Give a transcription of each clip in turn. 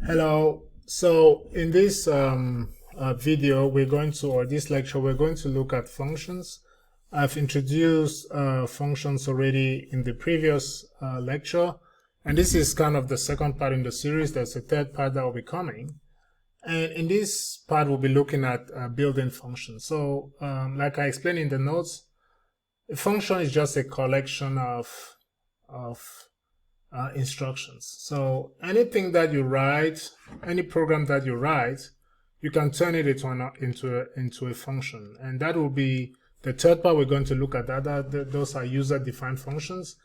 Hello. So in this video, or this lecture, we're going to look at functions. I've introduced functions already in the previous lecture, and this is kind of the second part in the series. There's a third part that will be coming. And in this part, we'll be looking at built-in functions. So like I explained in the notes, a function is just a collection of instructions. So anything that you write, any program that you write, you can turn it into a function, and that will be the third part. We're going to look at that. Those are user-defined functions.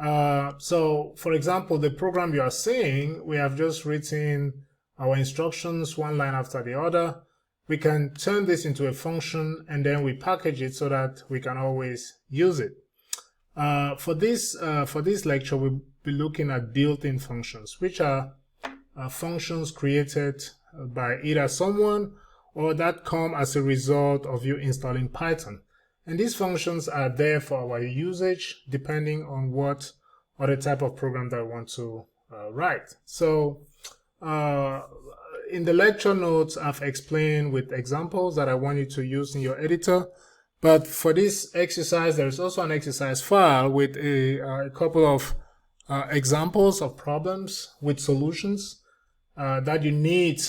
So, for example, the program you are seeing, we have just written our instructions one line after the other. We can turn this into a function, and then we package it so that we can always use it. For this lecture, we'll be looking at built-in functions, which are functions created by either someone or that come as a result of you installing Python. And these functions are there for our usage depending on what other type of program that I want to write. So in the lecture notes, I've explained with examples that I want you to use in your editor. But for this exercise, there's also an exercise file with a couple of examples of problems with solutions that you need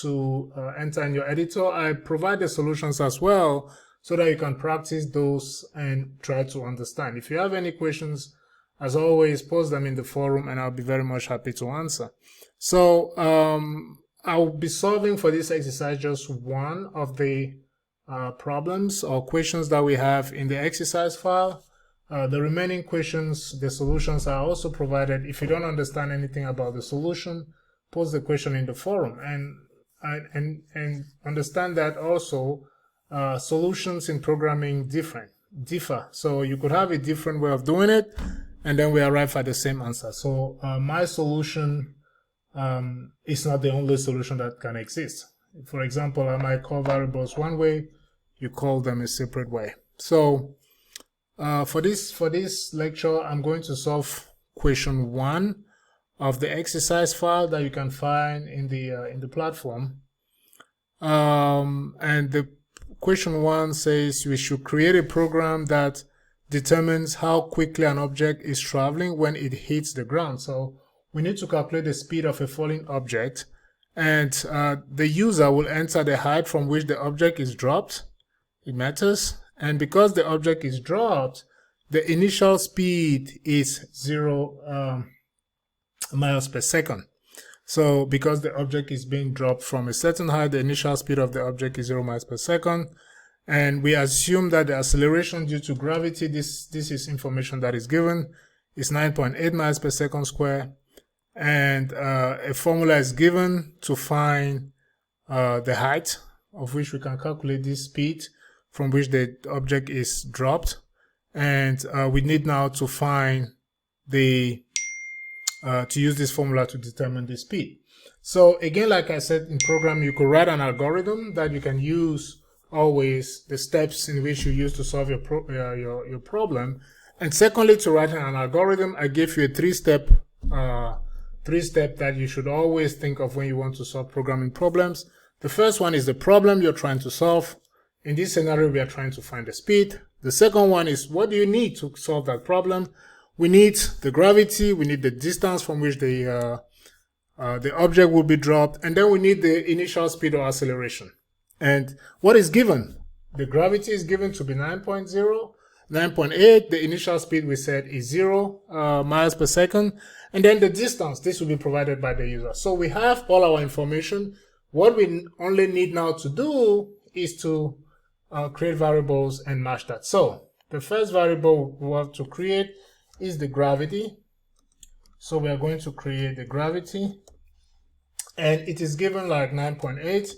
to enter in your editor. I provide the solutions as well so that you can practice those and try to understand. If you have any questions, as always, post them in the forum and I'll be very much happy to answer. So I'll be solving for this exercise just one of the problems or questions that we have in the exercise file. The remaining questions, the solutions are also provided. If you don't understand anything about the solution, post the question in the forum and understand that also solutions in programming differ. So you could have a different way of doing it, and then we arrive at the same answer. So my solution is not the only solution that can exist. For example, I might call variables one way, you call them a separate way. So for this lecture, I'm going to solve question 1 of the exercise file that you can find in the platform. And the question 1 says we should create a program that determines how quickly an object is traveling when it hits the ground. So we need to calculate the speed of a falling object, and the user will enter the height from which the object is dropped. It matters. And because the object is dropped, the initial speed is 0 miles per second. So because the object is being dropped from a certain height, the initial speed of the object is 0 miles per second. And we assume that the acceleration due to gravity, this is information that is given, is 9.8 miles per second square. And a formula is given to find the height of which we can calculate this speed from which the object is dropped. And we need now to find to use this formula to determine the speed. So again, like I said, in programming, you could write an algorithm that you can use always, the steps in which you use to solve your problem. And secondly, to write an algorithm, I gave you a three-step that you should always think of when you want to solve programming problems. The first one is the problem you're trying to solve. In this scenario, we are trying to find the speed. The second one is, what do you need to solve that problem? We need the gravity, we need the distance from which the object will be dropped, and then we need the initial speed or acceleration. And what is given? The gravity is given to be 9.0, 9.8. The initial speed we said is 0 miles per second. And then the distance, this will be provided by the user. So we have all our information. What we only need now to do is to create variables and match that. So the first variable we have to create is the gravity. So we are going to create the gravity, and it is given like 9.8.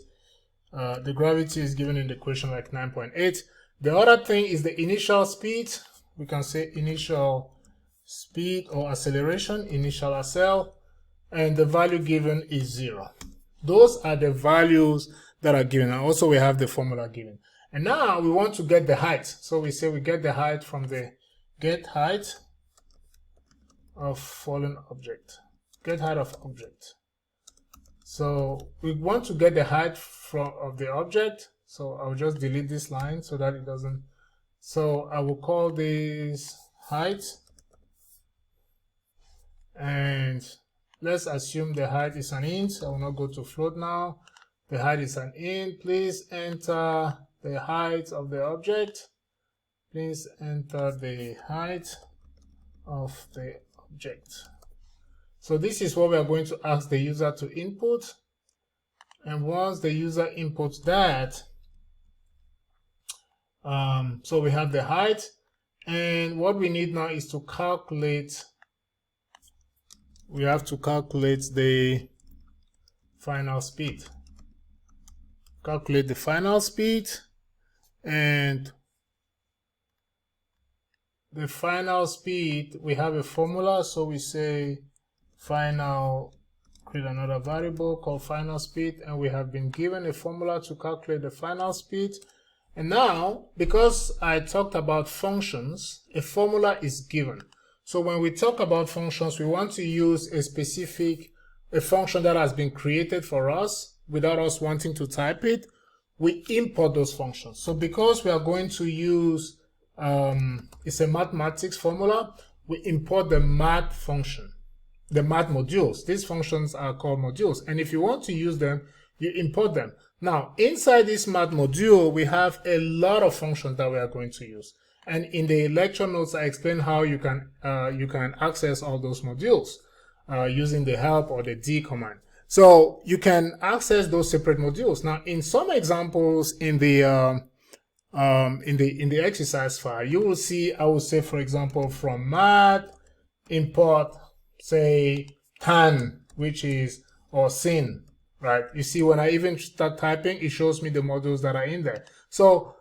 The gravity is given in the question like 9.8. The other thing is the initial speed. We can say initial speed or acceleration, initial accel, and the value given is 0. Those are the values that are given, and also we have the formula given. And now we want to get the height. So we say we get the height from the get height of fallen object. Get height of object. So we want to get the height of the object. So I'll just delete this line so that it doesn't. So I will call this height. And let's assume the height is an int. I will not go to float now. The height is an int. Please enter the height of the object. Please enter the height of the object. So this is what we are going to ask the user to input. And once the user inputs that, so we have the height. And what we need now is to calculate, we have to calculate the final speed. Calculate the final speed, and the final speed, we have a formula, so we say final, create another variable called final speed, and we have been given a formula to calculate the final speed. And now, because I talked about functions, a formula is given. So when we talk about functions, we want to use a function that has been created for us without us wanting to type it. We import those functions. So because we are going to use, it's a mathematics formula, we import the math function, the math modules. These functions are called modules. And if you want to use them, you import them. Now, inside this math module, we have a lot of functions that we are going to use. And in the lecture notes, I explain how you can access all those modules using the help or the D command. So you can access those separate modules. Now, in some examples in the exercise file, you will see, I will say, for example, from math, import, say, tan, which is, or sin, right? You see, when I even start typing, it shows me the modules that are in there. So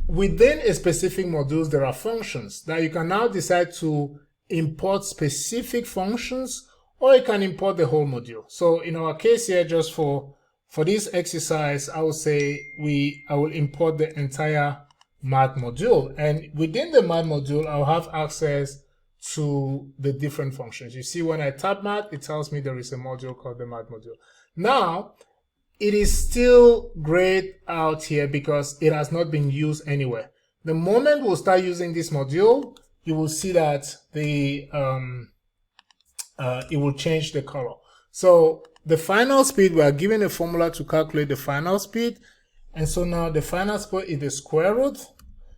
within a specific modules, there are functions that you can now decide to import specific functions, or you can import the whole module. So in our case here, just for this exercise, I will say I will import the entire math module. And within the math module, I'll have access to the different functions. You see, when I tap math, it tells me there is a module called the math module. Now, it is still grayed out here because it has not been used anywhere. The moment we'll start using this module, you will see that it will change the color. So the final speed, we are given a formula to calculate the final speed. And so now the final speed is the square root.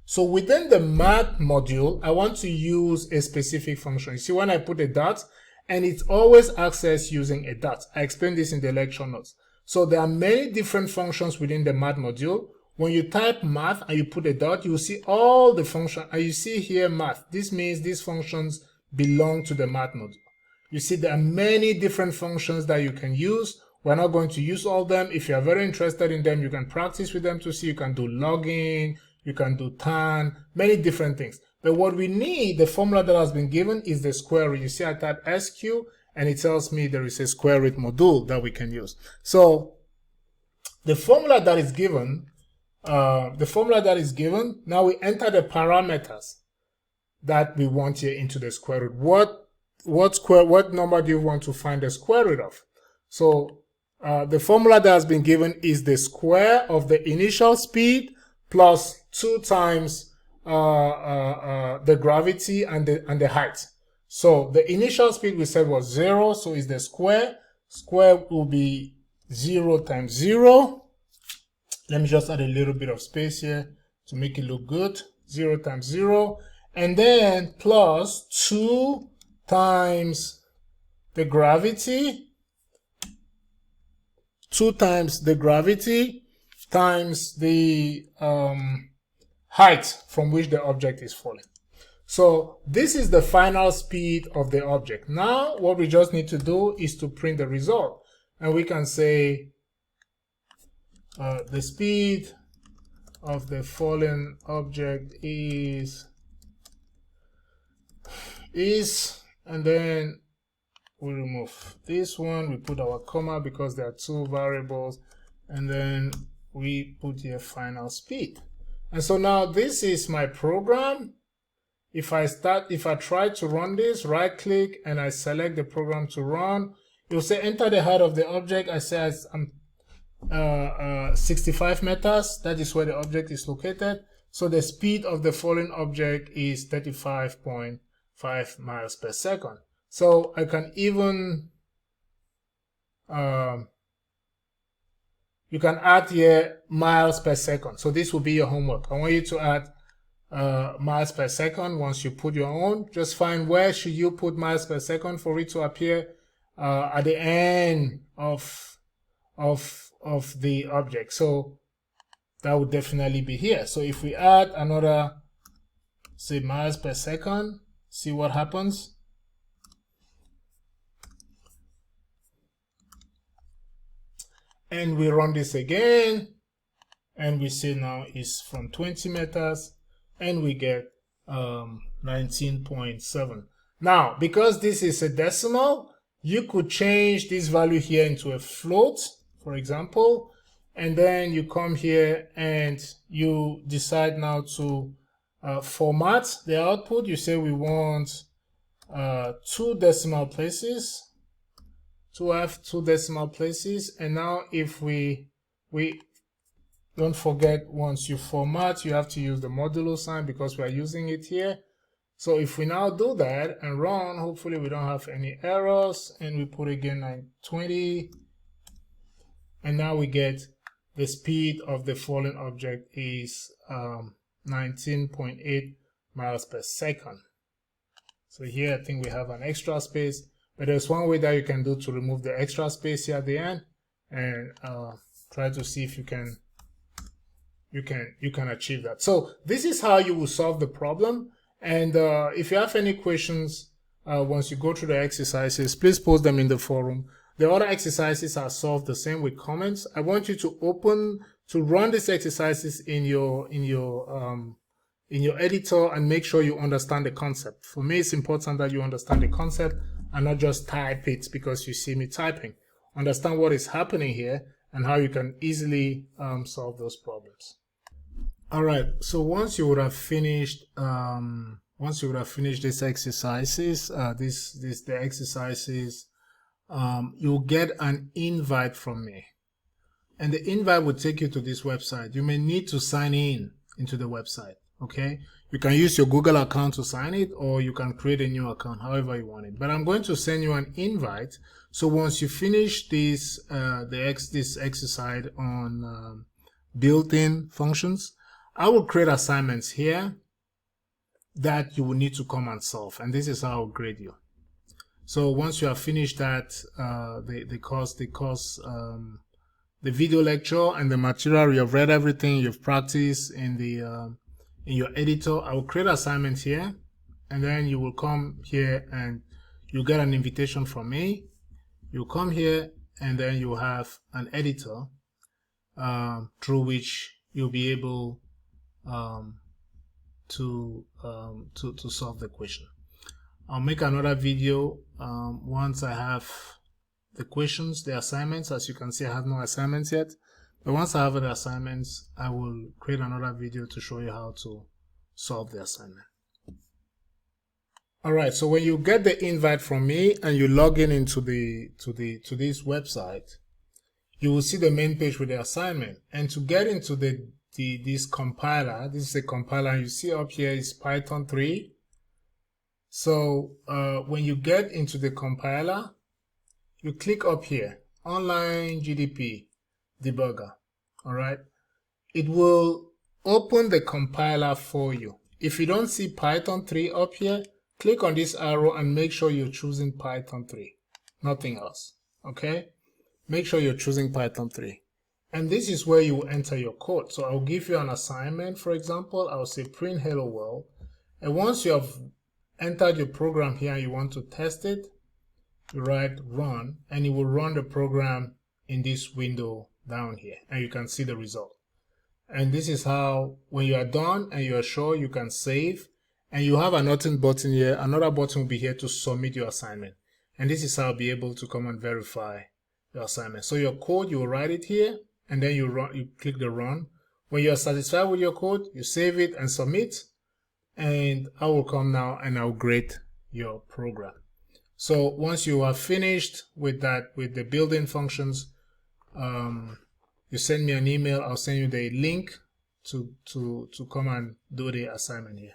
So within the math module, I want to use a specific function. You see, when I put a dot, and it's always accessed using a dot. I explained this in the lecture notes. So there are many different functions within the math module. When you type math and you put a dot, you will see all the functions. And you see here math. This means these functions belong to the math module. You see, there are many different functions that you can use. We're not going to use all of them. If you are very interested in them, you can practice with them to see. You can do logging, you can do tan, many different things. But what we need, the formula that has been given, is the square root. You see, I type SQ, and it tells me there is a square root module that we can use. So the formula that is given, now we enter the parameters that we want here into the square root. What number do you want to find the square root of? So the formula that has been given is the square of the initial speed plus 2 times the gravity and the height. So the initial speed we said was 0, so is the square. Square will be 0 times 0. Let me just add a little bit of space here to make it look good. 0 times 0. And then plus 2 times the gravity. 2 times the gravity times the height from which the object is falling. So this is the final speed of the object. Now what we just need to do is to print the result. And we can say the speed of the falling object is, and then we remove this one, we put our comma because there are 2 variables, and then we put here final speed. And so now this is my program. If I try to run this, right click and I select the program to run, You'll say enter the height of the object. I say I'm 65 meters. That is where the object is located. So the speed of the falling object is 35.5 miles per second. So I can even you can add here miles per second. So this will be your homework. I want you to add miles per second. Once you put your own, just find where should you put miles per second for it to appear at the end of the object. So that would definitely be here. So if we add another, say, miles per second, see what happens. And we run this again, and we see now it's from 20 meters, and we get 19.7. Now, because this is a decimal, you could change this value here into a float, for example, and then you come here and you decide now to format the output. You say we want 2 decimal places. To have 2 decimal places, and now if we don't forget, once you format, you have to use the modulo sign because we are using it here. So if we now do that and run, hopefully we don't have any errors, and we put again 920, and now we get the speed of the falling object is 19.8 miles per second. So here I think we have an extra space. But there's one way that you can do to remove the extra space here at the end, and try to see if you can achieve that. So this is how you will solve the problem. And if you have any questions once you go through the exercises, please post them in the forum. The other exercises are solved the same with comments. I want you to run these exercises in your editor and make sure you understand the concept. For me, it's important that you understand the concept and not just type it because you see me typing. Understand what is happening here and how you can easily solve those problems. All right, so once you would have finished these exercises, the exercises, you'll get an invite from me, and the invite will take you to this website. You may need to sign into the website. Okay, you can use your Google account to sign it, or you can create a new account, however you want it. But I'm going to send you an invite. So once you finish this exercise on built-in functions, I will create assignments here that you will need to come and solve, and this is how I'll grade you. So once you have finished that, the video lecture and the material, you have read everything, you've practiced in your editor, I will create assignments here, and then you will come here and you get an invitation from me. You come here, and then you have an editor through which you'll be able to solve the question. I'll make another video once I have the questions, the assignments. As you can see, I have no assignments yet. But once I have the assignments, I will create another video to show you how to solve the assignment. All right, so when you get the invite from me and you log in into this website, you will see the main page with the assignment. And to get into this compiler, this is a compiler you see up here is Python 3. So when you get into the compiler, you click up here, Online GDP Debugger. All right, it will open the compiler for you. If you don't see Python 3 up here, click on this arrow and make sure you're choosing Python 3, nothing else. Okay, make sure you're choosing Python 3, and this is where you will enter your code. So I'll give you an assignment. For example, I'll say print hello world, and once you have entered your program here and you want to test it, you write run, and it will run the program in this window down here, and you can see the result. And this is how, when you are done and you are sure, you can save, and you have another button here. Another button will be here to submit your assignment, and this is how I'll be able to come and verify your assignment. So your code, you will write it here, and then you click the run. When you are satisfied with your code, you save it and submit, and I will come now and I'll grade your program. So once you are finished with that, with the built-in functions, you send me an email. I'll send you the link to come and do the assignment here.